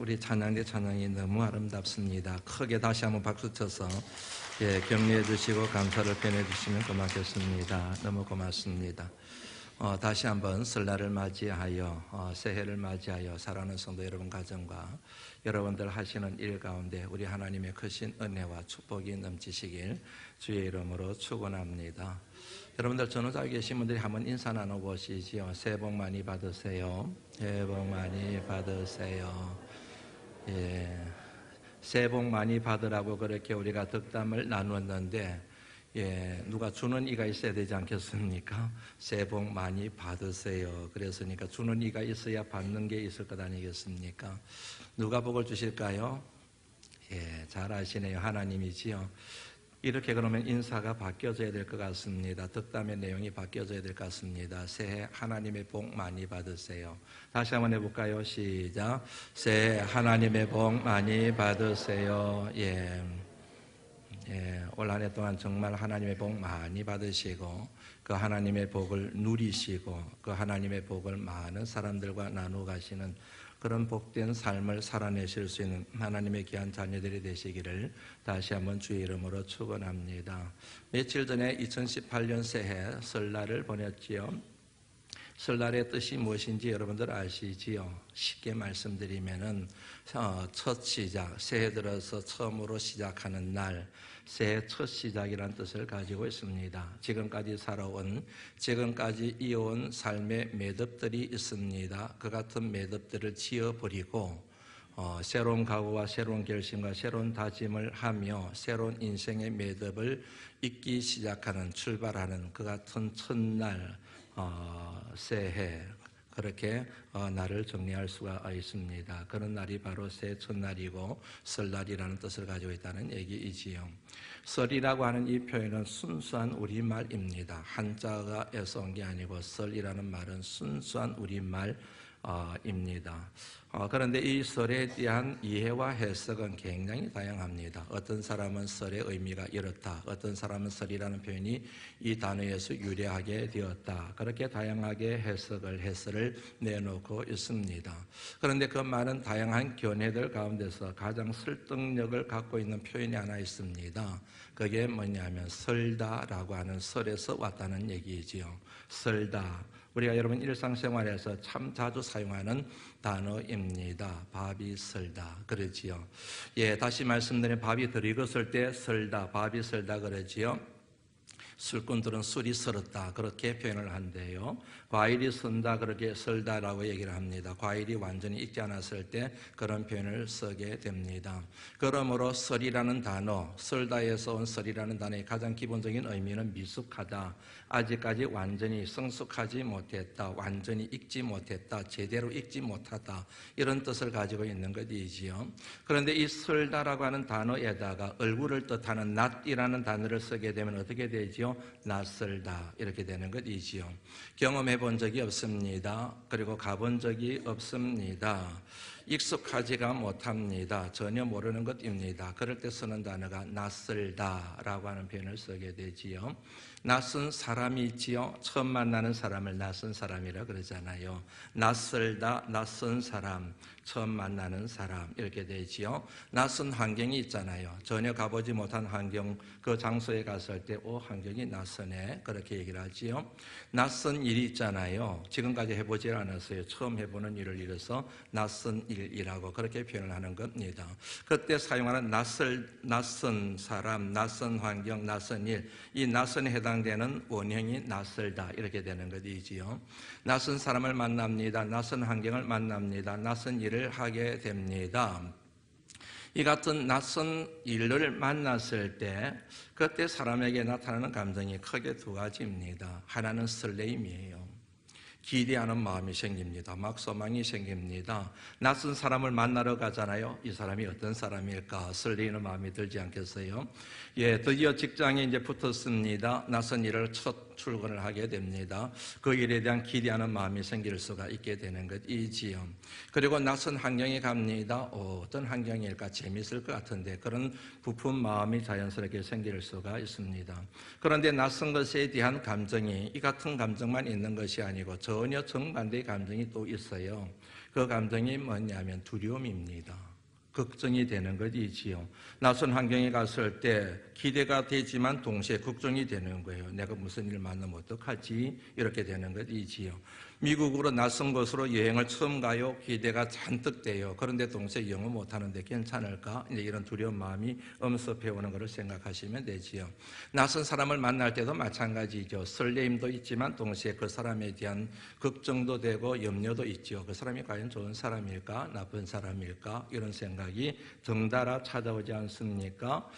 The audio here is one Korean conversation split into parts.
우리 찬양대 찬양이 너무 아름답습니다. 크게 다시 한번 박수 쳐서 격려해 주시고 감사를 표현해 주시면 고맙겠습니다. 너무 고맙습니다. 다시 한번 설날을 맞이하여 새해를 맞이하여 사랑하는 성도 여러분 가정과 여러분들 하시는 일 가운데 우리 하나님의 크신 은혜와 축복이 넘치시길 주의 이름으로 축원합니다. 여러분들 전후자 계신 분들이 한번 인사 나눠보시지요. 새해 복 많이 받으세요. 새해 복 많이 받으세요. 새해 복 많이 받으라고 그렇게 우리가 덕담을 나누었는데 누가 주는 이가 있어야 되지 않겠습니까? 새해 복 많이 받으세요. 그랬으니까 주는 이가 있어야 받는 게 있을 것 아니겠습니까? 누가 복을 주실까요? 잘 아시네요. 하나님이지요. 이렇게 그러면 인사가 바뀌어져야 될 것 같습니다. 덕담의 내용이 바뀌어져야 될 것 같습니다. 새해 하나님의 복 많이 받으세요. 다시 한번 해볼까요? 시작. 새해 하나님의 복 많이 받으세요. 올 한 해 동안 정말 하나님의 복 많이 받으시고 그 하나님의 복을 누리시고 그 하나님의 복을 많은 사람들과 나누어 가시는 그런 복된 삶을 살아내실 수 있는 하나님의 귀한 자녀들이 되시기를 다시 한번 주의 이름으로 축원합니다. 며칠 전에 2018년 새해 설날을 보냈지요. 설날의 뜻이 무엇인지 여러분들 아시지요? 쉽게 말씀드리면은 첫 시작, 새해 들어서 처음으로 시작하는 날, 새해 첫 시작이라는 뜻을 가지고 있습니다. 지금까지 살아온, 지금까지 이어온 삶의 매듭들이 있습니다. 그 같은 매듭들을 지어버리고 새로운 각오와 새로운 결심과 새로운 다짐을 하며 새로운 인생의 매듭을 잇기 시작하는, 출발하는 그 같은 첫날, 새해, 그렇게 날을 정리할 수가 있습니다. 그런 날이 바로 새해 첫날이고 설날이라는 뜻을 가지고 있다는 얘기이지요. 설이라고 하는 이 표현은 순수한 우리말입니다. 한자가에서 온 게 아니고 설이라는 말은 순수한 우리말입니다. 그런데 이 설에 대한 이해와 해석은 굉장히 다양합니다. 어떤 사람은 설의 의미가 이렇다, 어떤 사람은 설이라는 표현이 이 단어에서 유래하게 되었다, 그렇게 다양하게 해설을 내놓고 있습니다. 그런데 그 많은 다양한 견해들 가운데서 가장 설득력을 갖고 있는 표현이 하나 있습니다. 그게 뭐냐면 설다라고 하는 설에서 왔다는 얘기지요. 설다, 우리가 여러분 일상생활에서 참 자주 사용하는 단어입니다. 밥이 설다 그러지요. 다시 말씀드리면 밥이 덜 익었을 때 설다, 밥이 설다 그러지요. 술꾼들은 술이 설었다 그렇게 표현을 한대요. 과일이 선다 그렇게 설다라고 얘기를 합니다. 과일이 완전히 익지 않았을 때 그런 표현을 쓰게 됩니다. 그러므로 설이라는 단어, 설다에서 온 설이라는 단어의 가장 기본적인 의미는 미숙하다, 아직까지 완전히 성숙하지 못했다, 완전히 익지 못했다, 제대로 익지 못하다, 이런 뜻을 가지고 있는 것이지요. 그런데 이 설다라고 하는 단어에다가 얼굴을 뜻하는 낫이라는 단어를 쓰게 되면 어떻게 되지요? 낯설다 이렇게 되는 것이지요. 경험해 본 적이 없습니다. 그리고 가본 적이 없습니다. 익숙하지가 못합니다. 전혀 모르는 것입니다. 그럴 때 쓰는 단어가 낯설다라고 하는 표현을 쓰게 되지요. 낯선 사람이 있지요. 처음 만나는 사람을 낯선 사람이라 그러잖아요. 낯설다, 낯선 사람, 처음 만나는 사람 이렇게 되지요. 낯선 환경이 있잖아요. 전혀 가보지 못한 환경, 그 장소에 갔을 때 환경이 낯서네 그렇게 얘기를 하지요. 낯선 일이 있잖아요. 지금까지 해보지 않았어요. 처음 해보는 일을 이뤄서 낯선 일이라고 그렇게 표현을 하는 겁니다. 그때 사용하는 낯선 사람, 낯선 환경, 낯선 일, 이 낯선에 해당되는 원형이 낯설다 이렇게 되는 것이지요. 낯선 사람을 만납니다. 낯선 환경을 만납니다. 낯선 일을 하게 됩니다. 이 같은 낯선 일을 만났을 때 그때 사람에게 나타나는 감정이 크게 두 가지입니다. 하나는 설레임이에요. 기대하는 마음이 생깁니다. 막 소망이 생깁니다. 낯선 사람을 만나러 가잖아요. 이 사람이 어떤 사람일까 설레이는 마음이 들지 않겠어요? 드디어 직장에 이제 붙었습니다. 낯선 일을 첫 출근을 하게 됩니다. 그 일에 대한 기대하는 마음이 생길 수가 있게 되는 것이지요. 그리고 낯선 환경에 갑니다. 어떤 환경일까? 재미있을 것 같은데 그런 부푼 마음이 자연스럽게 생길 수가 있습니다. 그런데 낯선 것에 대한 감정이 이 같은 감정만 있는 것이 아니고 전혀 정반대의 감정이 또 있어요. 그 감정이 뭐냐면 두려움입니다. 걱정이 되는 것이지요. 낯선 환경에 갔을 때 기대가 되지만 동시에 걱정이 되는 거예요. 내가 무슨 일 만나면 어떡하지? 이렇게 되는 것이지요. 미국으로 낯선 곳으로 여행을 처음 가요. 기대가 잔뜩 돼요. 그런데 동시에 영어 못하는데 괜찮을까? 이제 이런 두려운 마음이 엄습해오는 것을 생각하시면 되지요. 낯선 사람을 만날 때도 마찬가지죠. 설레임도 있지만 동시에 그 사람에 대한 걱정도 되고 염려도 있죠. 그 사람이 과연 좋은 사람일까? 나쁜 사람일까? 이런 생각이 덩달아 찾아오지 않습니까?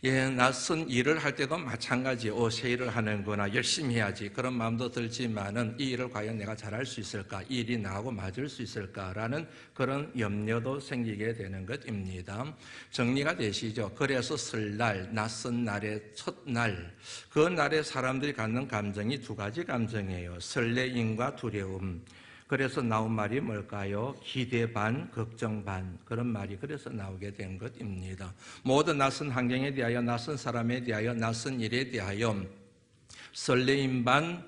예, 낯선 일을 할 때도 마찬가지. 새 일을 하는구나, 열심히 해야지, 그런 마음도 들지만은 이 일을 과연 내가 잘할 수 있을까, 이 일이 나하고 맞을 수 있을까라는 그런 염려도 생기게 되는 것입니다. 정리가 되시죠? 그래서 설날, 낯선 날의 첫날, 그 날에 사람들이 갖는 감정이 두 가지 감정이에요. 설레임과 두려움. 그래서 나온 말이 뭘까요? 기대 반, 걱정 반, 그런 말이 그래서 나오게 된 것입니다. 모든 낯선 환경에 대하여, 낯선 사람에 대하여, 낯선 일에 대하여 설레임 반,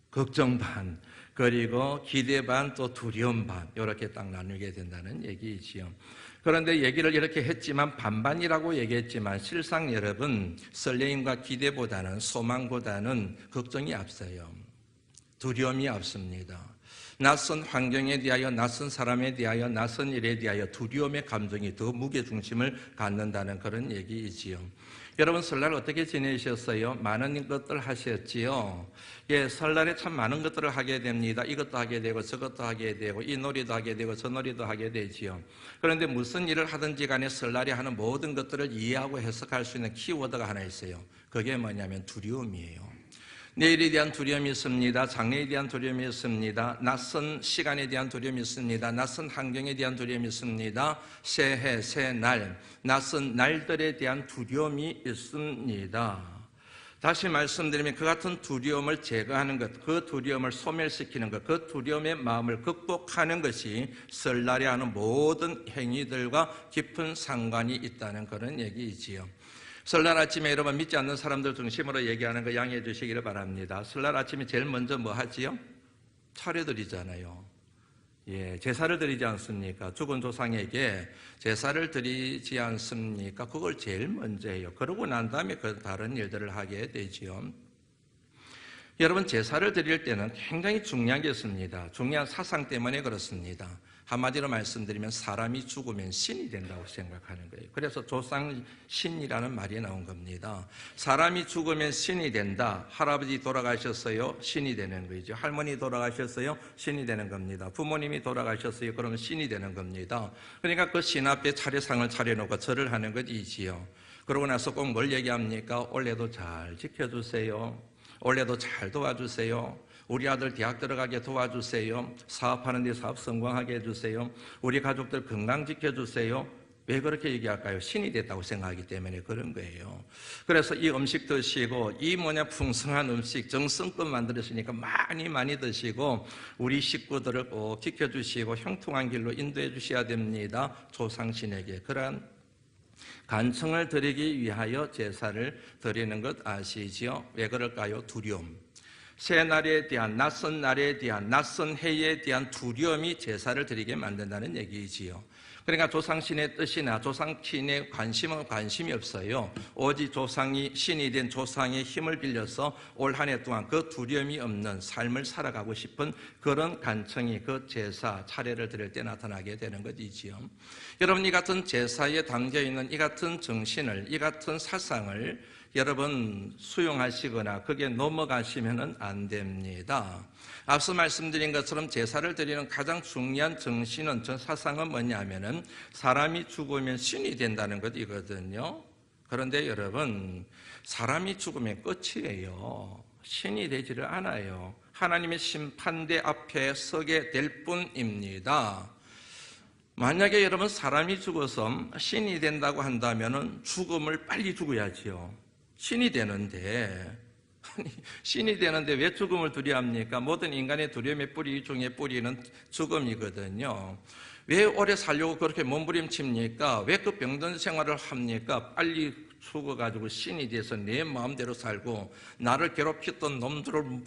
걱정 반, 그리고 기대 반, 또 두려움 반, 이렇게 딱 나누게 된다는 얘기이지요. 그런데 얘기를 이렇게 했지만 반반이라고 얘기했지만 실상 여러분, 설레임과 기대보다는, 소망보다는 걱정이 앞서요. 두려움이 앞섭니다. 낯선 환경에 대하여, 낯선 사람에 대하여, 낯선 일에 대하여 두려움의 감정이 더 무게중심을 갖는다는 그런 얘기이지요. 여러분, 설날 어떻게 지내셨어요? 많은 것들 하셨지요? 예, 설날에 참 많은 것들을 하게 됩니다. 이것도 하게 되고 저것도 하게 되고 이 놀이도 하게 되고 저 놀이도 하게 되지요. 그런데 무슨 일을 하든지 간에 설날에 하는 모든 것들을 이해하고 해석할 수 있는 키워드가 하나 있어요. 그게 뭐냐면 두려움이에요. 내일에 대한 두려움이 있습니다. 장래에 대한 두려움이 있습니다. 낯선 시간에 대한 두려움이 있습니다. 낯선 환경에 대한 두려움이 있습니다. 새해, 새날, 낯선 날들에 대한 두려움이 있습니다. 다시 말씀드리면 그 같은 두려움을 제거하는 것, 그 두려움을 소멸시키는 것, 그 두려움의 마음을 극복하는 것이 설날에 하는 모든 행위들과 깊은 상관이 있다는 그런 얘기이지요. 설날 아침에 여러분 믿지 않는 사람들 중심으로 얘기하는 거 양해해 주시기를 바랍니다. 설날 아침에 제일 먼저 뭐 하지요? 차려드리잖아요. 예, 제사를 드리지 않습니까? 죽은 조상에게 제사를 드리지 않습니까? 그걸 제일 먼저 해요. 그러고 난 다음에 그 다른 일들을 하게 되지요. 여러분, 제사를 드릴 때는 굉장히 중요한 게 있습니다. 중요한 사상 때문에 그렇습니다. 한마디로 말씀드리면 사람이 죽으면 신이 된다고 생각하는 거예요. 그래서 조상신이라는 말이 나온 겁니다. 사람이 죽으면 신이 된다. 할아버지 돌아가셨어요? 신이 되는 거죠. 할머니 돌아가셨어요? 신이 되는 겁니다. 부모님이 돌아가셨어요? 그러면 신이 되는 겁니다. 그러니까 그 신 앞에 차례상을 차려놓고 절을 하는 것이지요. 그러고 나서 꼭 뭘 얘기합니까? 올해도 잘 지켜주세요. 올해도 잘 도와주세요. 우리 아들 대학 들어가게 도와주세요. 사업하는 데 사업 성공하게 해주세요. 우리 가족들 건강 지켜주세요. 왜 그렇게 얘기할까요? 신이 됐다고 생각하기 때문에 그런 거예요. 그래서 이 음식 드시고 이 풍성한 음식 정성껏 만들었으니까 많이 드시고 우리 식구들을 꼭 지켜주시고 형통한 길로 인도해 주셔야 됩니다. 조상신에게 그러한 간청을 드리기 위하여 제사를 드리는 것 아시지요? 왜 그럴까요? 두려움. 새날에 대한, 낯선 날에 대한, 낯선 해에 대한 두려움이 제사를 드리게 만든다는 얘기지요. 그러니까 조상신의 뜻이나 조상신의 관심은 관심이 없어요. 오직 조상이 신이 된 조상의 힘을 빌려서 올 한 해 동안 그 두려움이 없는 삶을 살아가고 싶은 그런 간청이 그 제사, 차례를 드릴 때 나타나게 되는 것이지요. 여러분, 이 같은 제사에 담겨있는 이 같은 정신을, 이 같은 사상을 여러분 수용하시거나 그게 넘어가시면 안 됩니다. 앞서 말씀드린 것처럼 제사를 드리는 가장 중요한 정신은, 전 사상은 뭐냐면은 사람이 죽으면 신이 된다는 것이거든요. 그런데 여러분, 사람이 죽으면 끝이에요. 신이 되지를 않아요. 하나님의 심판대 앞에 서게 될 뿐입니다. 만약에 여러분 사람이 죽어서 신이 된다고 한다면은 죽음을 빨리 죽어야지요. 신이 되는데 왜 죽음을 두려워합니까? 모든 인간의 두려움의 뿌리 중에 뿌리는 죽음이거든요. 왜 오래 살려고 그렇게 몸부림칩니까? 왜 그 병든 생활을 합니까? 빨리 죽어가지고 신이 돼서 내 마음대로 살고, 나를 괴롭혔던 놈들을 막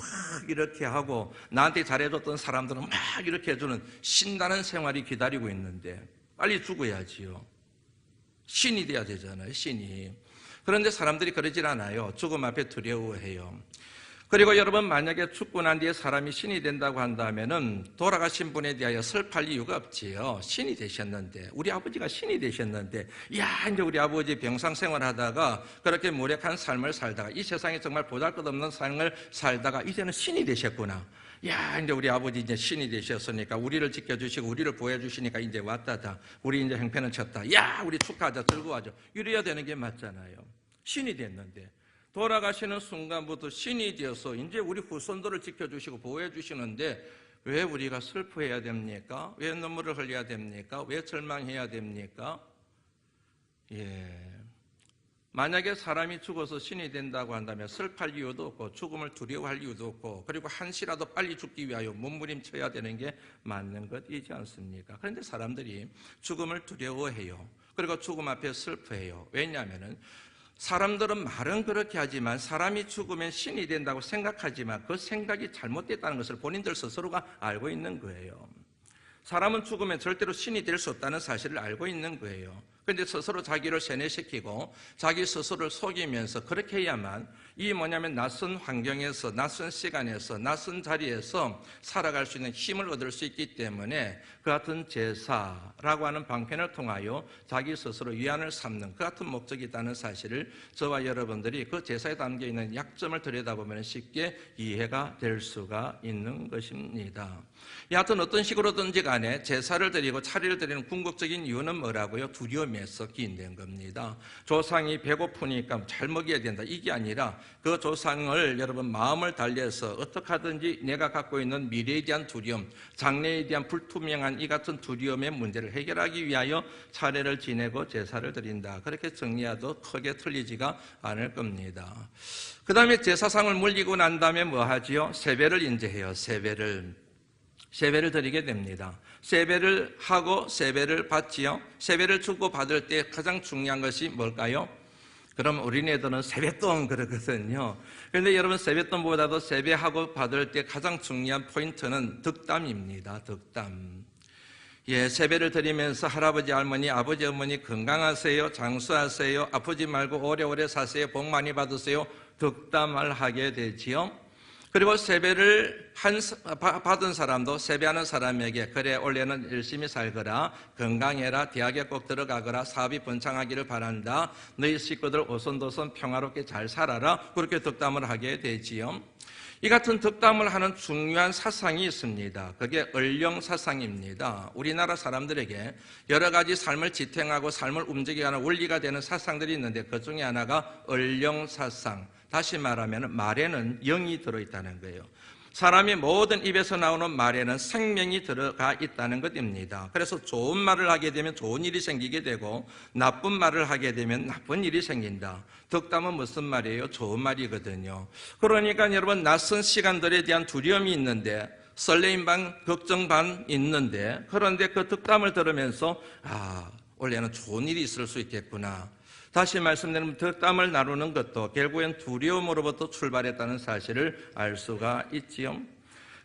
이렇게 하고, 나한테 잘해줬던 사람들은 막 이렇게 해주는 신나는 생활이 기다리고 있는데 빨리 죽어야지요. 신이 돼야 되잖아요, 신이. 그런데 사람들이 그러질 않아요. 죽음 앞에 두려워해요. 그리고 여러분, 만약에 죽고 난 뒤에 사람이 신이 된다고 한다면은 돌아가신 분에 대하여 슬퍼할 이유가 없지요. 신이 되셨는데, 우리 아버지가 신이 되셨는데, 야, 이제 우리 아버지 병상 생활하다가 그렇게 무력한 삶을 살다가 이 세상에 정말 보잘것없는 삶을 살다가 이제는 신이 되셨구나. 야, 이제 우리 아버지 이제 신이 되셨으니까 우리를 지켜주시고 우리를 보호해주시니까 이제 왔다다. 우리 이제 형편은 쳤다. 야, 우리 축하하자, 즐거워하자. 이래야 되는 게 맞잖아요. 신이 됐는데. 돌아가시는 순간부터 신이 되어서 이제 우리 후손들을 지켜주시고 보호해 주시는데 왜 우리가 슬퍼해야 됩니까? 왜 눈물을 흘려야 됩니까? 왜 절망해야 됩니까? 만약에 사람이 죽어서 신이 된다고 한다면 슬퍼할 이유도 없고 죽음을 두려워할 이유도 없고, 그리고 한시라도 빨리 죽기 위하여 몸부림쳐야 되는 게 맞는 것이지 않습니까? 그런데 사람들이 죽음을 두려워해요. 그리고 죽음 앞에 슬퍼해요. 왜냐하면 사람들은 말은 그렇게 하지만 사람이 죽으면 신이 된다고 생각하지만 그 생각이 잘못됐다는 것을 본인들 스스로가 알고 있는 거예요. 사람은 죽으면 절대로 신이 될 수 없다는 사실을 알고 있는 거예요. 그런데 스스로 자기를 세뇌시키고 자기 스스로를 속이면서 그렇게 해야만 이 낯선 환경에서, 낯선 시간에서, 낯선 자리에서 살아갈 수 있는 힘을 얻을 수 있기 때문에 그 같은 제사라고 하는 방편을 통하여 자기 스스로 위안을 삼는 그 같은 목적이 있다는 사실을 저와 여러분들이 그 제사에 담겨있는 약점을 들여다보면 쉽게 이해가 될 수가 있는 것입니다. 여하튼 어떤 식으로든지 간에 제사를 드리고 차례를 드리는 궁극적인 이유는 뭐라고요? 두려움에서 기인된 겁니다. 조상이 배고프니까 잘 먹여야 된다, 이게 아니라 그 조상을 여러분 마음을 달래서 어떻게 하든지 내가 갖고 있는 미래에 대한 두려움, 장래에 대한 불투명한 이 같은 두려움의 문제를 해결하기 위하여 차례를 지내고 제사를 드린다. 그렇게 정리해도 크게 틀리지가 않을 겁니다. 그 다음에 제사상을 물리고 난 다음에 뭐 하지요? 세배를 인제해요. 세배를 드리게 됩니다. 세배를 하고 세배를 받지요. 세배를 주고 받을 때 가장 중요한 것이 뭘까요? 그럼 어린애들은 세뱃돈 그러거든요. 그런데 여러분, 세뱃돈보다도 세배하고 받을 때 가장 중요한 포인트는 덕담입니다. 덕담. 세배를 드리면서 할아버지, 할머니, 아버지, 어머니 건강하세요, 장수하세요, 아프지 말고 오래오래 사세요, 복 많이 받으세요, 덕담을 하게 되지요. 그리고 세배를 받은 사람도 세배하는 사람에게, 그래 올해는 열심히 살거라, 건강해라, 대학에 꼭 들어가거라, 사업이 번창하기를 바란다, 너희 식구들 오손도손 평화롭게 잘 살아라, 그렇게 덕담을 하게 되지요. 이 같은 덕담을 하는 중요한 사상이 있습니다. 그게 을령사상입니다. 우리나라 사람들에게 여러 가지 삶을 지탱하고 삶을 움직이게 하는 원리가 되는 사상들이 있는데 그 중에 하나가 을령사상. 다시 말하면 말에는 영이 들어있다는 거예요. 사람이 모든 입에서 나오는 말에는 생명이 들어가 있다는 것입니다. 그래서 좋은 말을 하게 되면 좋은 일이 생기게 되고 나쁜 말을 하게 되면 나쁜 일이 생긴다. 덕담은 무슨 말이에요? 좋은 말이거든요. 그러니까 여러분, 낯선 시간들에 대한 두려움이 있는데, 설레임 반 걱정 반 있는데, 그런데 그 덕담을 들으면서 원래는 좋은 일이 있을 수 있겠구나. 다시 말씀드리면 덕담을 나누는 것도 결국엔 두려움으로부터 출발했다는 사실을 알 수가 있지요.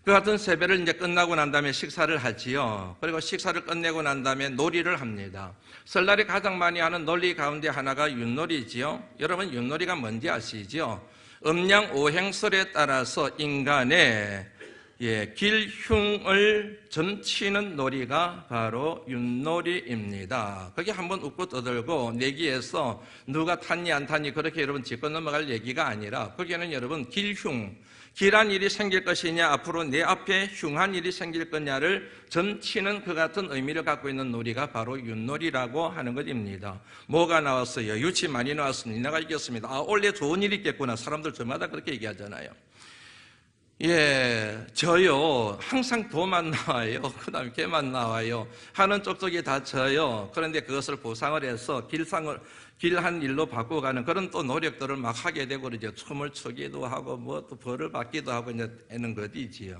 그 같은 세배를 이제 끝나고 난 다음에 식사를 하지요. 그리고 식사를 끝내고 난 다음에 놀이를 합니다. 설날에 가장 많이 하는 놀이 가운데 하나가 윷놀이지요. 여러분, 윷놀이가 뭔지 아시죠? 음양오행설에 따라서 인간의 길흉을 점치는 놀이가 바로 윷놀이입니다. 그게 한번 웃고 떠들고 내기에서 누가 탔니 안 탔니 그렇게 여러분 짚고 넘어갈 얘기가 아니라, 거기에는 여러분 길한 일이 생길 것이냐, 앞으로 내 앞에 흉한 일이 생길 거냐를 점치는 그 같은 의미를 갖고 있는 놀이가 바로 윷놀이라고 하는 것입니다. 뭐가 나왔어요? 유치 많이 나왔습니다. 내가 이겼습니다. 원래 좋은 일이 있겠구나. 사람들 저마다 그렇게 얘기하잖아요. 저요. 항상 도만 나와요. 그 다음에 개만 나와요. 하는 쪽쪽이 다 져요. 그런데 그것을 보상을 해서 길한 일로 바꿔가는 그런 또 노력들을 막 하게 되고 그러죠. 춤을 추기도 하고 또 벌을 받기도 하고 이제 하는 것이지요.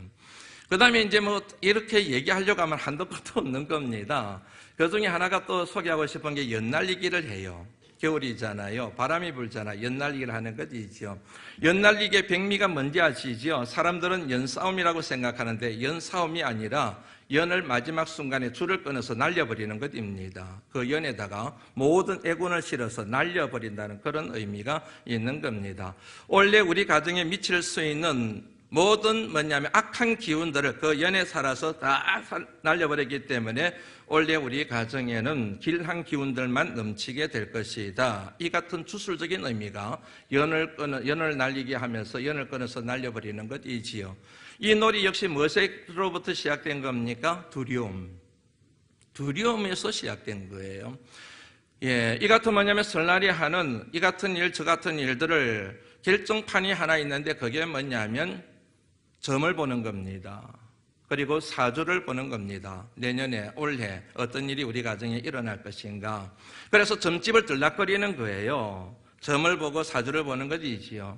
그 다음에 이제 이렇게 얘기하려고 하면 한도 끝도 없는 겁니다. 그 중에 하나가 또 소개하고 싶은 게 연날리기를 해요. 겨울이잖아요. 바람이 불잖아요. 연날리기를 하는 것이죠. 연날리기의 백미가 뭔지 아시죠? 사람들은 연싸움이라고 생각하는데 연싸움이 아니라 연을 마지막 순간에 줄을 끊어서 날려버리는 것입니다. 그 연에다가 모든 애군을 실어서 날려버린다는 그런 의미가 있는 겁니다. 원래 우리 가정에 미칠 수 있는 모든 악한 기운들을 그 연에 살아서 다 날려버리기 때문에 원래 우리 가정에는 길한 기운들만 넘치게 될 것이다. 이 같은 주술적인 의미가 연을 날리게 하면서 연을 끊어서 날려버리는 것이지요. 이 놀이 역시 무엇으로부터 시작된 겁니까? 두려움에서 시작된 거예요. 이 같은 설날이 하는 이 같은 일, 저 같은 일들을 결정판이 하나 있는데 그게 뭐냐면 점을 보는 겁니다. 그리고 사주를 보는 겁니다. 내년에, 올해 어떤 일이 우리 가정에 일어날 것인가. 그래서 점집을 들락거리는 거예요. 점을 보고 사주를 보는 것이지요.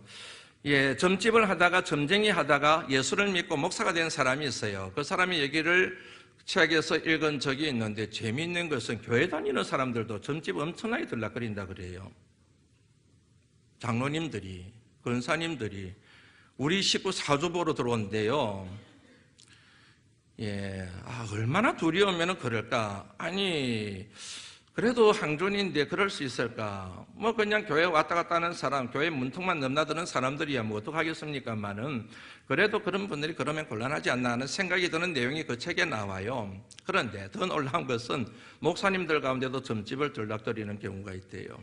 점집을 하다가 점쟁이 하다가 예수를 믿고 목사가 된 사람이 있어요. 그 사람이 얘기를 책에서 읽은 적이 있는데 재미있는 것은 교회 다니는 사람들도 점집 엄청나게 들락거린다 그래요. 장로님들이, 권사님들이 우리 식구 사주 보러 들어온대요. 얼마나 두려우면 그럴까? 아니, 그래도 항존인데 그럴 수 있을까? 그냥 교회 왔다 갔다 하는 사람, 교회 문턱만 넘나드는 사람들이야 어떡하겠습니까만은, 그래도 그런 분들이 그러면 곤란하지 않나 하는 생각이 드는 내용이 그 책에 나와요. 그런데 더 놀라운 것은 목사님들 가운데도 점집을 들락거리는 경우가 있대요.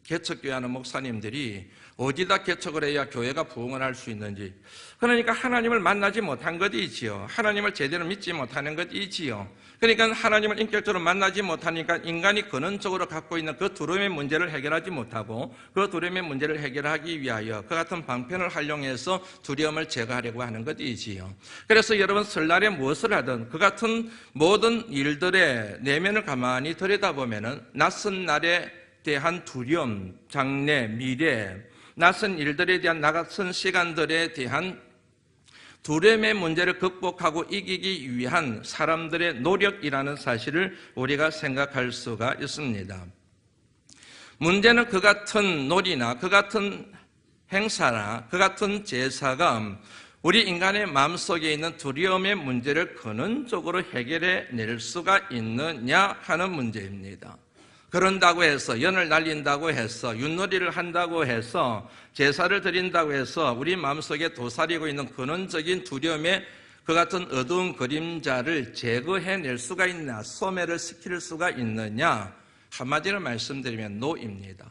개척교회 하는 목사님들이 어디다 개척을 해야 교회가 부흥을 할 수 있는지, 그러니까 하나님을 만나지 못한 것이지요. 하나님을 제대로 믿지 못하는 것이지요. 그러니까 하나님을 인격적으로 만나지 못하니까 인간이 근원적으로 갖고 있는 그 두려움의 문제를 해결하지 못하고 그 두려움의 문제를 해결하기 위하여 그 같은 방편을 활용해서 두려움을 제거하려고 하는 것이지요. 그래서 여러분 설날에 무엇을 하든 그 같은 모든 일들의 내면을 가만히 들여다보면은 낯선 날에 대한 두려움, 장래, 미래, 낯선 일들에 대한 낯선 시간들에 대한 두려움의 문제를 극복하고 이기기 위한 사람들의 노력이라는 사실을 우리가 생각할 수가 있습니다. 문제는 그 같은 놀이나 그 같은 행사나 그 같은 제사가 우리 인간의 마음속에 있는 두려움의 문제를 근원적으로 해결해 낼 수가 있느냐 하는 문제입니다. 그런다고 해서 연을 날린다고 해서 윷놀이를 한다고 해서 제사를 드린다고 해서 우리 마음속에 도사리고 있는 근원적인 두려움의 그 같은 어두운 그림자를 제거해낼 수가 있느냐, 소멸을 시킬 수가 있느냐, 한마디로 말씀드리면 노입니다.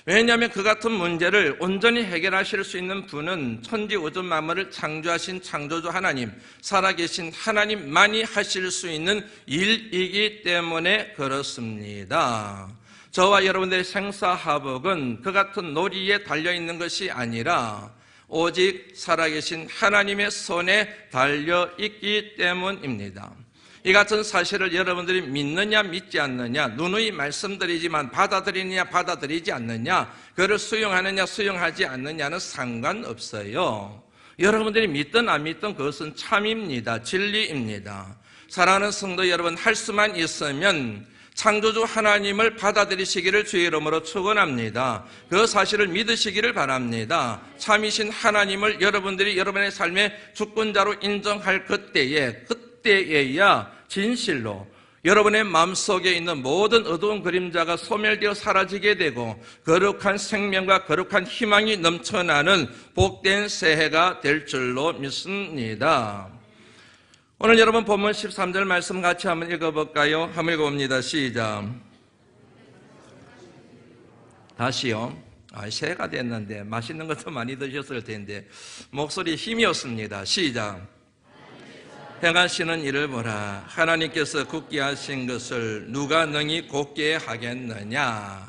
왜냐하면 그 같은 문제를 온전히 해결하실 수 있는 분은 천지 우주 만물을 창조하신 창조주 하나님, 살아계신 하나님만이 하실 수 있는 일이기 때문에 그렇습니다. 저와 여러분들의 생사화복은 그 같은 놀이에 달려있는 것이 아니라 오직 살아계신 하나님의 손에 달려있기 때문입니다. 이 같은 사실을 여러분들이 믿느냐 믿지 않느냐, 누누이 말씀드리지만 받아들이느냐 받아들이지 않느냐, 그를 수용하느냐 수용하지 않느냐는 상관없어요. 여러분들이 믿든 안 믿든 그것은 참입니다. 진리입니다. 사랑하는 성도 여러분, 할 수만 있으면 창조주 하나님을 받아들이시기를 주의 이름으로 축원합니다. 그 사실을 믿으시기를 바랍니다. 참이신 하나님을 여러분들이 여러분의 삶의 주권자로 인정할 그때에야 진실로 여러분의 마음속에 있는 모든 어두운 그림자가 소멸되어 사라지게 되고 거룩한 생명과 거룩한 희망이 넘쳐나는 복된 새해가 될 줄로 믿습니다. 오늘 여러분 본문 13절 말씀 같이 한번 읽어볼까요? 한번 읽어봅니다. 시작. 다시요. 새해가 됐는데 맛있는 것도 많이 드셨을 텐데 목소리 힘이 없습니다. 시작. 행하시는 일을 보라. 하나님께서 굳게 하신 것을 누가 능히 곧게 하겠느냐.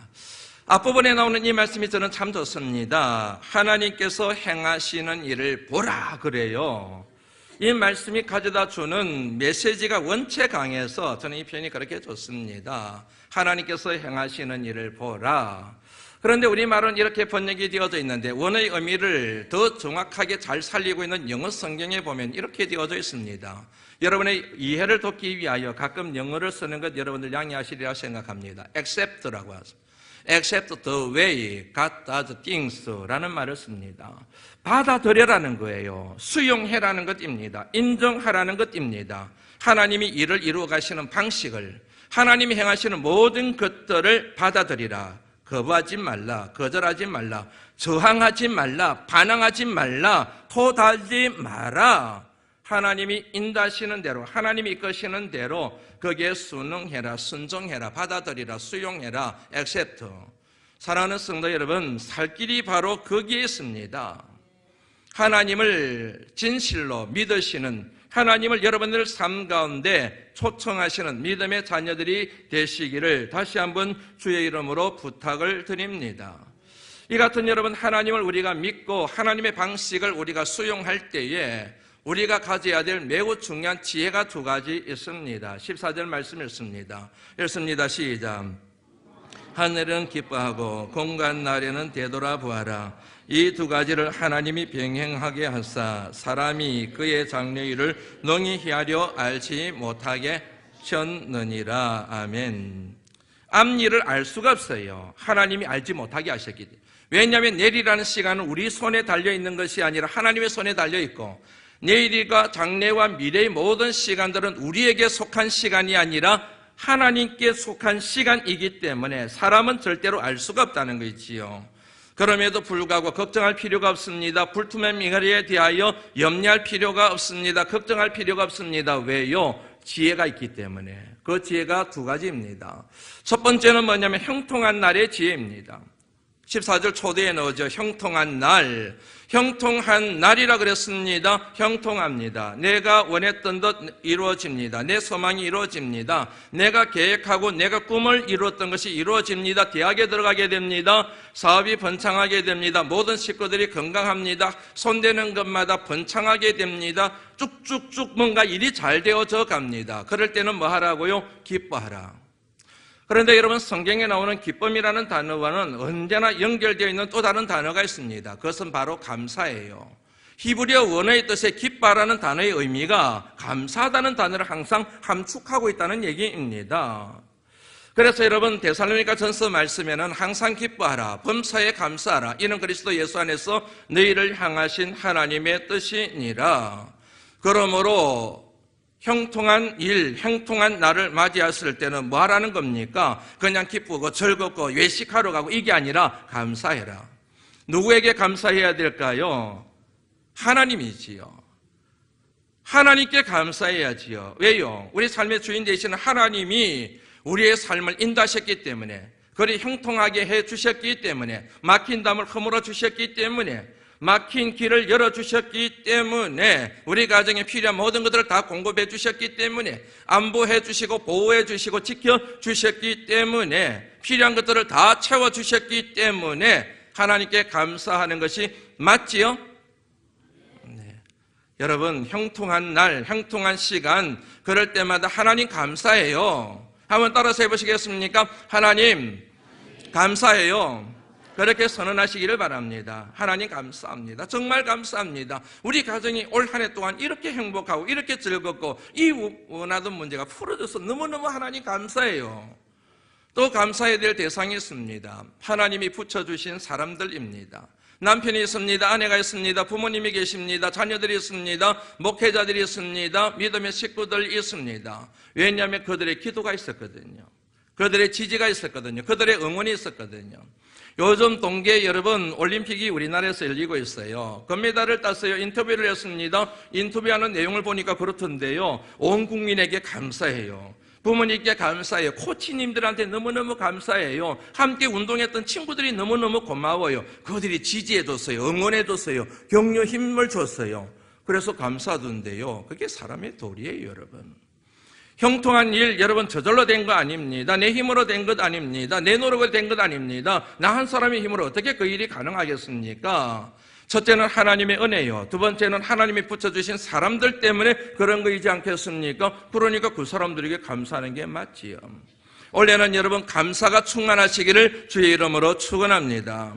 앞부분에 나오는 이 말씀이 저는 참 좋습니다. 하나님께서 행하시는 일을 보라 그래요. 이 말씀이 가져다 주는 메시지가 원체 강해서 저는 이 표현이 그렇게 좋습니다. 하나님께서 행하시는 일을 보라. 그런데 우리말은 이렇게 번역이 되어져 있는데 원어의 의미를 더 정확하게 잘 살리고 있는 영어 성경에 보면 이렇게 되어져 있습니다. 여러분의 이해를 돕기 위하여 가끔 영어를 쓰는 것 여러분들 양해하시리라 생각합니다. accept라고 하죠. accept the way God does things라는 말을 씁니다. 받아들여라는 거예요. 수용해라는 것입니다. 인정하라는 것입니다. 하나님이 일을 이루어 가시는 방식을, 하나님이 행하시는 모든 것들을 받아들이라. 거부하지 말라, 거절하지 말라, 저항하지 말라, 반항하지 말라, 토달지 마라. 하나님이 인도하시는 대로, 하나님이 이끄시는 대로 거기에 순응해라, 순종해라, 받아들이라, 수용해라, accept. 사랑하는 성도 여러분, 살 길이 바로 거기에 있습니다. 하나님을 진실로 믿으시는, 하나님을 여러분들 삶 가운데 초청하시는 믿음의 자녀들이 되시기를 다시 한번 주의 이름으로 부탁을 드립니다. 이 같은 여러분, 하나님을 우리가 믿고 하나님의 방식을 우리가 수용할 때에 우리가 가져야 될 매우 중요한 지혜가 두 가지 있습니다. 14절 말씀 읽습니다. 읽습니다. 시작. 하늘은 기뻐하고 공간 날에는 되돌아보아라. 이 두 가지를 하나님이 병행하게 하사 사람이 그의 장래일을 능히 헤아려 알지 못하게 하셨느니라. 아멘. 앞일을 알 수가 없어요. 하나님이 알지 못하게 하셨기 때문에. 왜냐하면 내일이라는 시간은 우리 손에 달려있는 것이 아니라 하나님의 손에 달려있고, 내일과 장래와 미래의 모든 시간들은 우리에게 속한 시간이 아니라 하나님께 속한 시간이기 때문에 사람은 절대로 알 수가 없다는 거지요. 그럼에도 불구하고 걱정할 필요가 없습니다. 불투명 미래에 대하여 염려할 필요가 없습니다. 걱정할 필요가 없습니다. 왜요? 지혜가 있기 때문에. 그 지혜가 두 가지입니다. 첫 번째는 뭐냐면 형통한 날의 지혜입니다. 14절 초대에 넣어져 형통한 날, 형통한 날이라 그랬습니다. 형통합니다. 내가 원했던 것 이루어집니다. 내 소망이 이루어집니다. 내가 계획하고 내가 꿈을 이루었던 것이 이루어집니다. 대학에 들어가게 됩니다. 사업이 번창하게 됩니다. 모든 식구들이 건강합니다. 손대는 것마다 번창하게 됩니다. 쭉쭉쭉 뭔가 일이 잘 되어져 갑니다. 그럴 때는 뭐 하라고요? 기뻐하라. 그런데 여러분, 성경에 나오는 기쁨이라는 단어와는 언제나 연결되어 있는 또 다른 단어가 있습니다. 그것은 바로 감사예요. 히브리어 원어의 뜻의 기뻐하라는 단어의 의미가 감사하다는 단어를 항상 함축하고 있다는 얘기입니다. 그래서 여러분, 데살로니가 전서 말씀에는 항상 기뻐하라, 범사에 감사하라, 이는 그리스도 예수 안에서 너희를 향하신 하나님의 뜻이니라. 그러므로 형통한 일, 형통한 날을 맞이했을 때는 뭐 하라는 겁니까? 그냥 기쁘고 즐겁고 외식하러 가고 이게 아니라 감사해라. 누구에게 감사해야 될까요? 하나님이지요. 하나님께 감사해야지요. 왜요? 우리 삶의 주인 되시는 하나님이 우리의 삶을 인도하셨기 때문에, 그리 형통하게 해주셨기 때문에, 막힌 담을 허물어 주셨기 때문에, 막힌 길을 열어주셨기 때문에, 우리 가정에 필요한 모든 것들을 다 공급해 주셨기 때문에, 안보해 주시고 보호해 주시고 지켜주셨기 때문에, 필요한 것들을 다 채워주셨기 때문에 하나님께 감사하는 것이 맞지요? 네. 여러분, 형통한 날, 형통한 시간, 그럴 때마다 하나님 감사해요. 한번 따라서 해보시겠습니까? 하나님 감사해요. 그렇게 선언하시기를 바랍니다. 하나님 감사합니다. 정말 감사합니다. 우리 가정이 올 한 해 동안 이렇게 행복하고 이렇게 즐겁고 이 원하던 문제가 풀어져서 너무너무 하나님 감사해요. 또 감사해야 될 대상이 있습니다. 하나님이 붙여주신 사람들입니다. 남편이 있습니다. 아내가 있습니다. 부모님이 계십니다. 자녀들이 있습니다. 목회자들이 있습니다. 믿음의 식구들이 있습니다. 왜냐하면 그들의 기도가 있었거든요. 그들의 지지가 있었거든요. 그들의 응원이 있었거든요. 요즘 동계 여러분, 올림픽이 우리나라에서 열리고 있어요. 금메달을 땄어요. 인터뷰를 했습니다. 인터뷰하는 내용을 보니까 그렇던데요, 온 국민에게 감사해요. 부모님께 감사해요. 코치님들한테 너무너무 감사해요. 함께 운동했던 친구들이 너무너무 고마워요. 그들이 지지해줬어요. 응원해줬어요. 격려 힘을 줬어요. 그래서 감사하던데요, 그게 사람의 도리예요. 여러분, 형통한 일, 여러분 저절로 된 거 아닙니다. 내 힘으로 된 것 아닙니다. 내 노력으로 된 것 아닙니다. 나 한 사람의 힘으로 어떻게 그 일이 가능하겠습니까? 첫째는 하나님의 은혜요. 두 번째는 하나님이 붙여주신 사람들 때문에 그런 거이지 않겠습니까? 그러니까 그 사람들에게 감사하는 게 맞지요. 올해는 여러분 감사가 충만하시기를 주의 이름으로 축원합니다.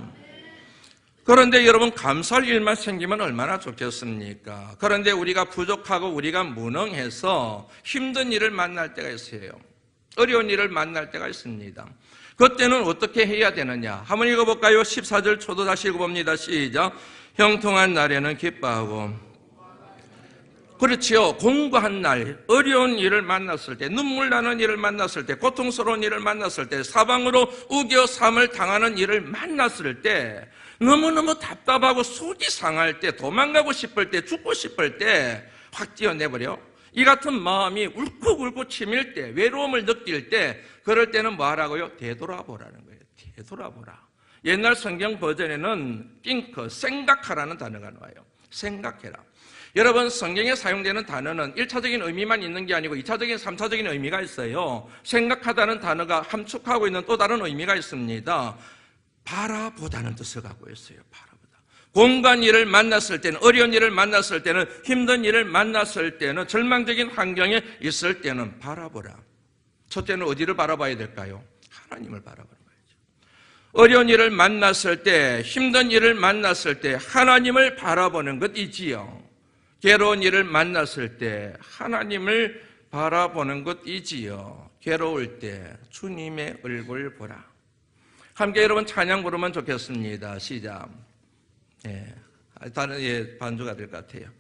그런데 여러분, 감사할 일만 생기면 얼마나 좋겠습니까? 그런데 우리가 부족하고 우리가 무능해서 힘든 일을 만날 때가 있어요. 어려운 일을 만날 때가 있습니다. 그때는 어떻게 해야 되느냐? 한번 읽어볼까요? 14절 초도 다시 읽어봅니다. 시작. 형통한 날에는 기뻐하고. 그렇지요. 공고한 날, 어려운 일을 만났을 때, 눈물 나는 일을 만났을 때, 고통스러운 일을 만났을 때, 사방으로 우겨 삶을 당하는 일을 만났을 때, 너무너무 답답하고 속이 상할 때, 도망가고 싶을 때, 죽고 싶을 때 확 뛰어내버려. 이 같은 마음이 울컥울컥 치밀 때, 외로움을 느낄 때, 그럴 때는 뭐 하라고요? 되돌아보라는 거예요. 되돌아보라. 옛날 성경 버전에는 think, 생각하라는 단어가 나와요. 생각해라. 여러분, 성경에 사용되는 단어는 1차적인 의미만 있는 게 아니고 2차적인, 3차적인 의미가 있어요. 생각하다는 단어가 함축하고 있는 또 다른 의미가 있습니다. 바라보다는 뜻을 갖고 있어요. 바라보다. 공간 일을 만났을 때는, 어려운 일을 만났을 때는, 힘든 일을 만났을 때는, 절망적인 환경에 있을 때는 바라보라. 첫째는 어디를 바라봐야 될까요? 하나님을 바라보는 거죠. 어려운 일을 만났을 때, 힘든 일을 만났을 때 하나님을 바라보는 것이지요. 괴로운 일을 만났을 때 하나님을 바라보는 것이지요. 괴로울 때 주님의 얼굴 보라. 함께 여러분 찬양 부르면 좋겠습니다. 시작. 다른 반주가 될 것 같아요.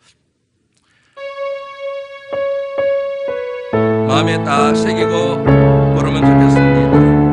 마음에 딱 새기고 부르면 좋겠습니다.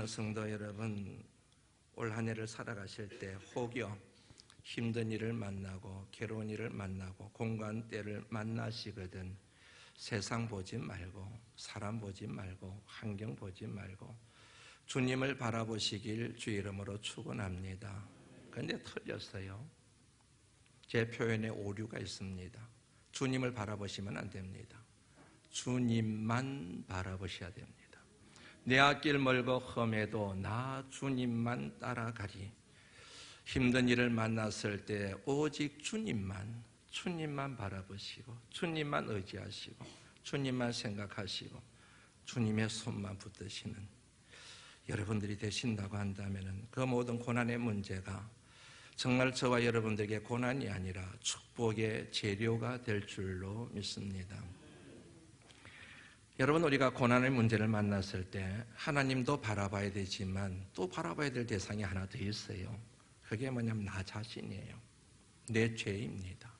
성도 여러분, 올 한 해를 살아가실 때 혹여 힘든 일을 만나고 괴로운 일을 만나고 공간 때를 만나시거든 세상 보지 말고 사람 보지 말고 환경 보지 말고 주님을 바라보시길 주 이름으로 축원합니다. 그런데 틀렸어요. 제 표현에 오류가 있습니다. 주님을 바라보시면 안 됩니다. 주님만 바라보셔야 됩니다. 내 앞길 멀고 험해도 나 주님만 따라가리. 힘든 일을 만났을 때 오직 주님만 바라보시고 주님만 의지하시고 주님만 생각하시고 주님의 손만 붙드시는 여러분들이 되신다고 한다면 그 모든 고난의 문제가 정말 저와 여러분들에게 고난이 아니라 축복의 재료가 될 줄로 믿습니다. 여러분, 우리가 고난의 문제를 만났을 때 하나님도 바라봐야 되지만 또 바라봐야 될 대상이 하나 더 있어요. 그게 뭐냐면 나 자신이에요. 내 죄입니다.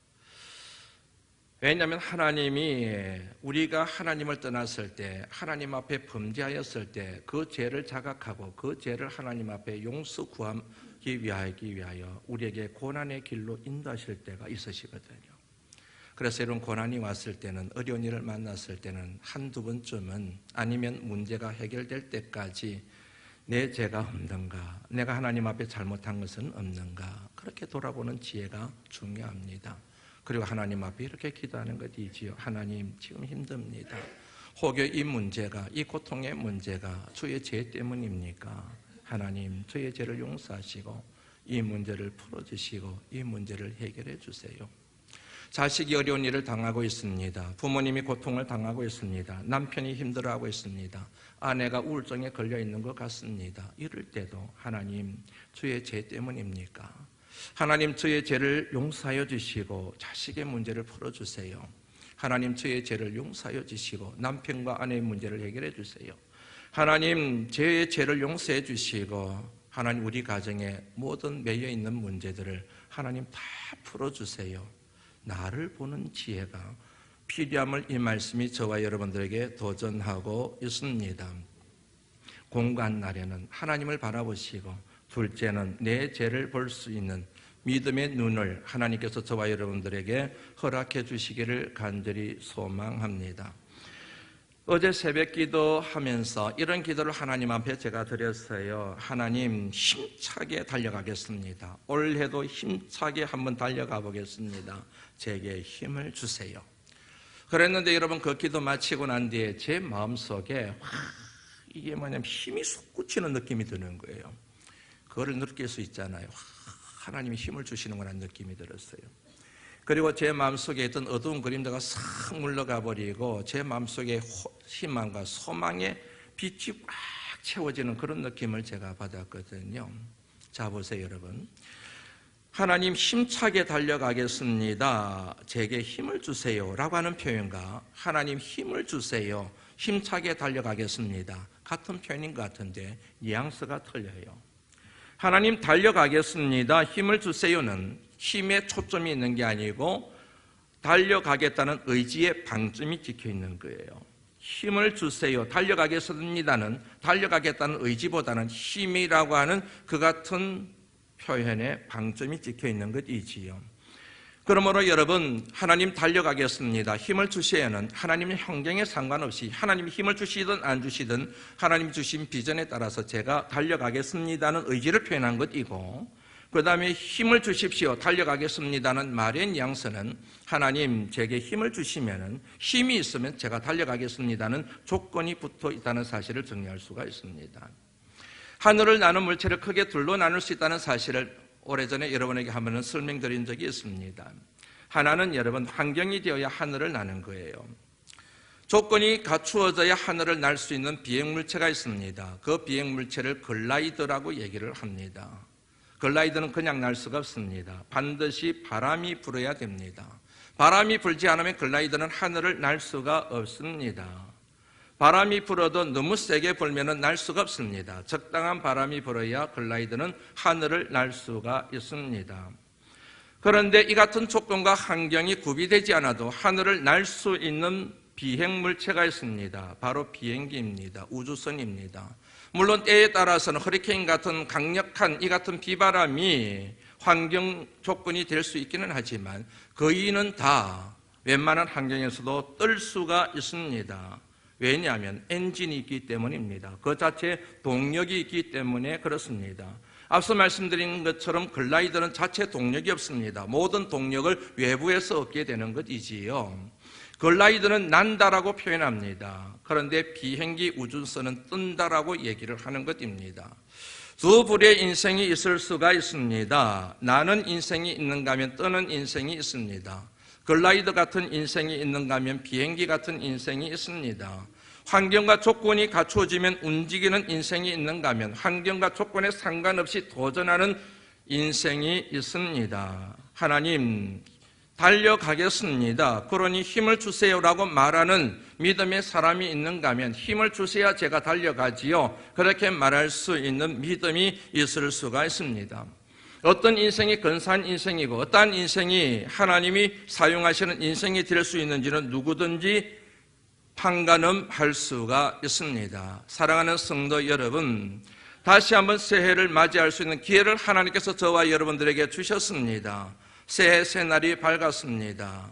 왜냐하면 하나님이 우리가 하나님을 떠났을 때 하나님 앞에 범죄하였을 때 그 죄를 자각하고 그 죄를 하나님 앞에 있기 위하여 우리에게 고난의 길로 인도하실 때가 있으시거든요. 그래서 이런 고난이 왔을 때는, 어려운 일을 만났을 때는 한두 번쯤은, 아니면 문제가 해결될 때까지 내 죄가 없는가, 내가 하나님 앞에 잘못한 것은 없는가, 그렇게 돌아보는 지혜가 중요합니다. 그리고 하나님 앞에 이렇게 기도하는 것이지요. 하나님, 지금 힘듭니다. 혹여 이 문제가, 이 고통의 문제가 주의 죄 때문입니까? 하나님, 저의 죄를 용서하시고 이 문제를 풀어주시고 이 문제를 해결해 주세요. 자식이 어려운 일을 당하고 있습니다. 부모님이 고통을 당하고 있습니다. 남편이 힘들어하고 있습니다. 아내가 우울증에 걸려 있는 것 같습니다. 이럴 때도 하나님, 주의 죄 때문입니까? 하나님, 저의 죄를 용서하여 주시고 자식의 문제를 풀어주세요. 하나님, 저의 죄를 용서하여 주시고 남편과 아내의 문제를 해결해 주세요. 하나님, 제 죄를 용서해 주시고 하나님, 우리 가정에 모든 매여 있는 문제들을 하나님 다 풀어주세요. 나를 보는 지혜가 필요함을 이 말씀이 저와 여러분들에게 도전하고 있습니다. 공고한 날에는 하나님을 바라보시고, 둘째는 내 죄를 볼 수 있는 믿음의 눈을 하나님께서 저와 여러분들에게 허락해 주시기를 간절히 소망합니다. 어제 새벽 기도하면서 이런 기도를 하나님 앞에 제가 드렸어요. 하나님, 힘차게 달려가겠습니다. 올해도 힘차게 한번 달려가 보겠습니다. 제게 힘을 주세요. 그랬는데 여러분, 그 기도 마치고 난 뒤에 제 마음속에 이게 뭐냐면 힘이 솟구치는 느낌이 드는 거예요. 그거를 느낄 수 있잖아요. 하나님이 힘을 주시는구나 느낌이 들었어요. 그리고 제 마음속에 있던 어두운 그림자가 싹 물러가 버리고 제 마음속에 희망과 소망의 빛이 꽉 채워지는 그런 느낌을 제가 받았거든요. 자, 보세요 여러분. 하나님, 힘차게 달려가겠습니다. 제게 힘을 주세요 라고 하는 표현과 하나님, 힘을 주세요, 힘차게 달려가겠습니다, 같은 표현인 것 같은데 뉘앙스가 틀려요. 하나님, 달려가겠습니다, 힘을 주세요는 힘에 초점이 있는 게 아니고 달려가겠다는 의지의 방점이 찍혀 있는 거예요. 힘을 주세요, 달려가겠습니다는 달려가겠다는 의지보다는 힘이라고 하는 그 같은 표현에 방점이 찍혀 있는 것이지요. 그러므로 여러분, 하나님 달려가겠습니다, 힘을 주시에는 하나님의 환경에 상관없이 하나님이 힘을 주시든 안 주시든 하나님 주신 비전에 따라서 제가 달려가겠습니다는 의지를 표현한 것이고, 그 다음에 힘을 주십시오, 달려가겠습니다는 말의 뉘앙스는 하나님, 제게 힘을 주시면, 힘이 있으면 제가 달려가겠습니다는 조건이 붙어 있다는 사실을 정리할 수가 있습니다. 하늘을 나는 물체를 크게 둘로 나눌 수 있다는 사실을 오래전에 여러분에게 한번 설명드린 적이 있습니다. 하나는 여러분, 환경이 되어야 하늘을 나는 거예요. 조건이 갖추어져야 하늘을 날 수 있는 비행물체가 있습니다. 그 비행물체를 글라이더라고 얘기를 합니다. 글라이더는 그냥 날 수가 없습니다. 반드시 바람이 불어야 됩니다. 바람이 불지 않으면 글라이더는 하늘을 날 수가 없습니다. 바람이 불어도 너무 세게 불면 날 수가 없습니다. 적당한 바람이 불어야 글라이더는 하늘을 날 수가 있습니다. 그런데 이 같은 조건과 환경이 구비되지 않아도 하늘을 날 수 있는 비행물체가 있습니다. 바로 비행기입니다. 우주선입니다. 물론 때에 따라서는 허리케인 같은 강력한 이 같은 비바람이 환경 조건이 될 수 있기는 하지만 거의는 다 웬만한 환경에서도 뜰 수가 있습니다. 왜냐하면 엔진이 있기 때문입니다. 그 자체에 동력이 있기 때문에 그렇습니다. 앞서 말씀드린 것처럼 글라이더는 자체 동력이 없습니다. 모든 동력을 외부에서 얻게 되는 것이지요. 글라이더는 난다라고 표현합니다. 그런데 비행기 우주선은 뜬다라고 얘기를 하는 것입니다. 두 불의 인생이 있을 수가 있습니다. 나는 인생이 있는가 하면 뜨는 인생이 있습니다. 글라이더 같은 인생이 있는가 하면 비행기 같은 인생이 있습니다. 환경과 조건이 갖추어지면 움직이는 인생이 있는가 하면 환경과 조건에 상관없이 도전하는 인생이 있습니다. 하나님, 달려가겠습니다, 그러니 힘을 주세요라고 말하는 믿음의 사람이 있는가 하면 힘을 주셔야 제가 달려가지요, 그렇게 말할 수 있는 믿음이 있을 수가 있습니다. 어떤 인생이 근사한 인생이고 어떠한 인생이 하나님이 사용하시는 인생이 될 수 있는지는 누구든지 판가름할 수가 있습니다. 사랑하는 성도 여러분, 다시 한번 새해를 맞이할 수 있는 기회를 하나님께서 저와 여러분들에게 주셨습니다. 새해 새날이 밝았습니다.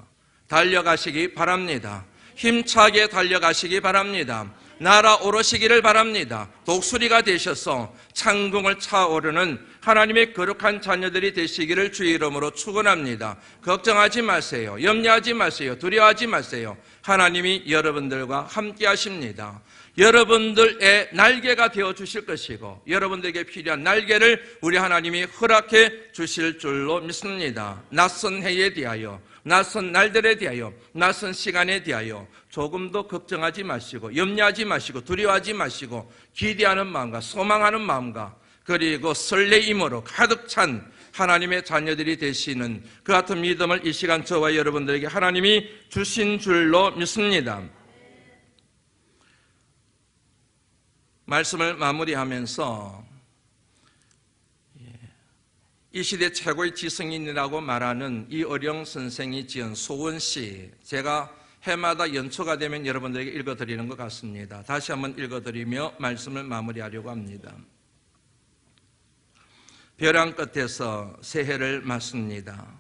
달려가시기 바랍니다. 힘차게 달려가시기 바랍니다. 날아오르시기를 바랍니다. 독수리가 되셔서 창궁을 차오르는 하나님의 거룩한 자녀들이 되시기를 주의 이름으로 축원합니다. 걱정하지 마세요. 염려하지 마세요. 두려워하지 마세요. 하나님이 여러분들과 함께 하십니다. 여러분들의 날개가 되어 주실 것이고 여러분들에게 필요한 날개를 우리 하나님이 허락해 주실 줄로 믿습니다. 낯선 해에 대하여, 낯선 날들에 대하여, 낯선 시간에 대하여 조금도 걱정하지 마시고 염려하지 마시고 두려워하지 마시고 기대하는 마음과 소망하는 마음과 그리고 설레임으로 가득 찬 하나님의 자녀들이 되시는 그 같은 믿음을 이 시간 저와 여러분들에게 하나님이 주신 줄로 믿습니다. 말씀을 마무리하면서 이 시대 최고의 지성인이라고 말하는 이어령 선생이 지은 소원시, 제가 해마다 연초가 되면 여러분들에게 읽어드리는 것 같습니다. 다시 한번 읽어드리며 말씀을 마무리하려고 합니다. 벼랑 끝에서 새해를 맞습니다.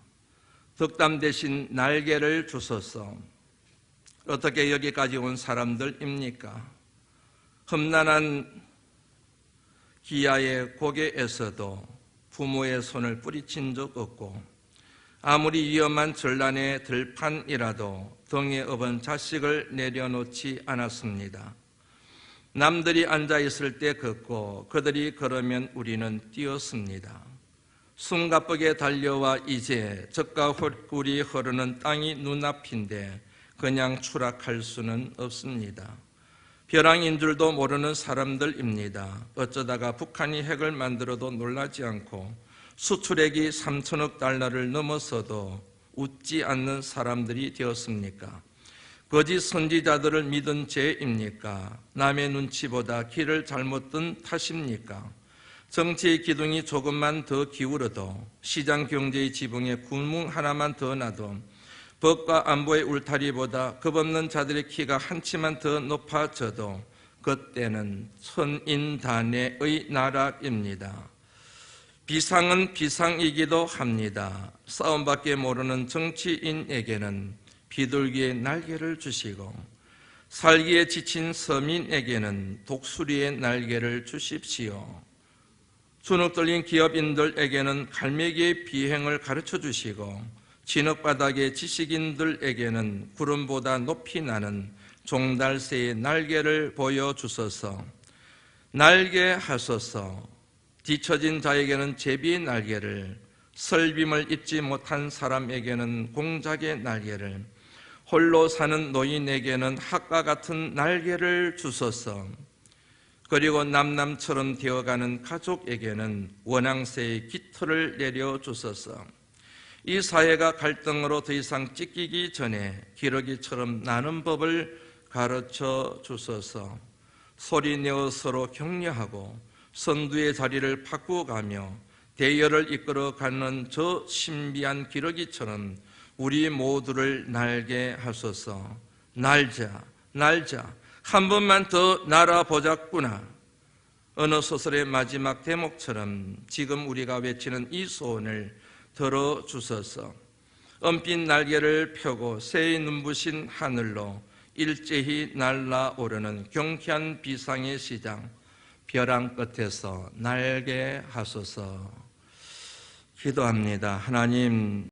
덕담 대신 날개를 주소서. 어떻게 여기까지 온 사람들입니까? 험난한 기아의 고개에서도 부모의 손을 뿌리친 적 없고 아무리 위험한 전란의 들판이라도 등에 업은 자식을 내려놓지 않았습니다. 남들이 앉아있을 때 걷고 그들이 걸으면 우리는 뛰었습니다. 숨가쁘게 달려와 이제 적과 꿀이 흐르는 땅이 눈앞인데 그냥 추락할 수는 없습니다. 벼랑인 줄도 모르는 사람들입니다. 어쩌다가 북한이 핵을 만들어도 놀라지 않고 수출액이 3천억 달러를 넘어서도 웃지 않는 사람들이 되었습니까? 거짓 선지자들을 믿은 죄입니까? 남의 눈치보다 길을 잘못 든 탓입니까? 정치의 기둥이 조금만 더 기울어도 시장 경제의 지붕에 구멍 하나만 더 나도 법과 안보의 울타리보다 겁없는 자들의 키가 한치만 더 높아져도 그때는 천인단해의 나라입니다. 비상은 비상이기도 합니다. 싸움밖에 모르는 정치인에게는 비둘기의 날개를 주시고 살기에 지친 서민에게는 독수리의 날개를 주십시오. 주눅 들린 기업인들에게는 갈매기의 비행을 가르쳐 주시고 진흙바닥의 지식인들에게는 구름보다 높이 나는 종달새의 날개를 보여주소서. 날개하소서. 뒤처진 자에게는 제비의 날개를, 설빔을 입지 못한 사람에게는 공작의 날개를, 홀로 사는 노인에게는 학과 같은 날개를 주소서. 그리고 남남처럼 되어가는 가족에게는 원앙새의 깃털을 내려주소서. 이 사회가 갈등으로 더 이상 찢기기 전에 기러기처럼 나는 법을 가르쳐 주소서. 소리내어 서로 격려하고 선두의 자리를 바꾸어가며 대열을 이끌어가는 저 신비한 기러기처럼 우리 모두를 날게 하소서. 날자, 날자, 한 번만 더 날아보자꾸나. 어느 소설의 마지막 대목처럼 지금 우리가 외치는 이 소원을 들어주소서. 은빛 날개를 펴고 새의 눈부신 하늘로 일제히 날아오르는 경쾌한 비상의 시장, 벼랑 끝에서 날개 하소서. 기도합니다. 하나님,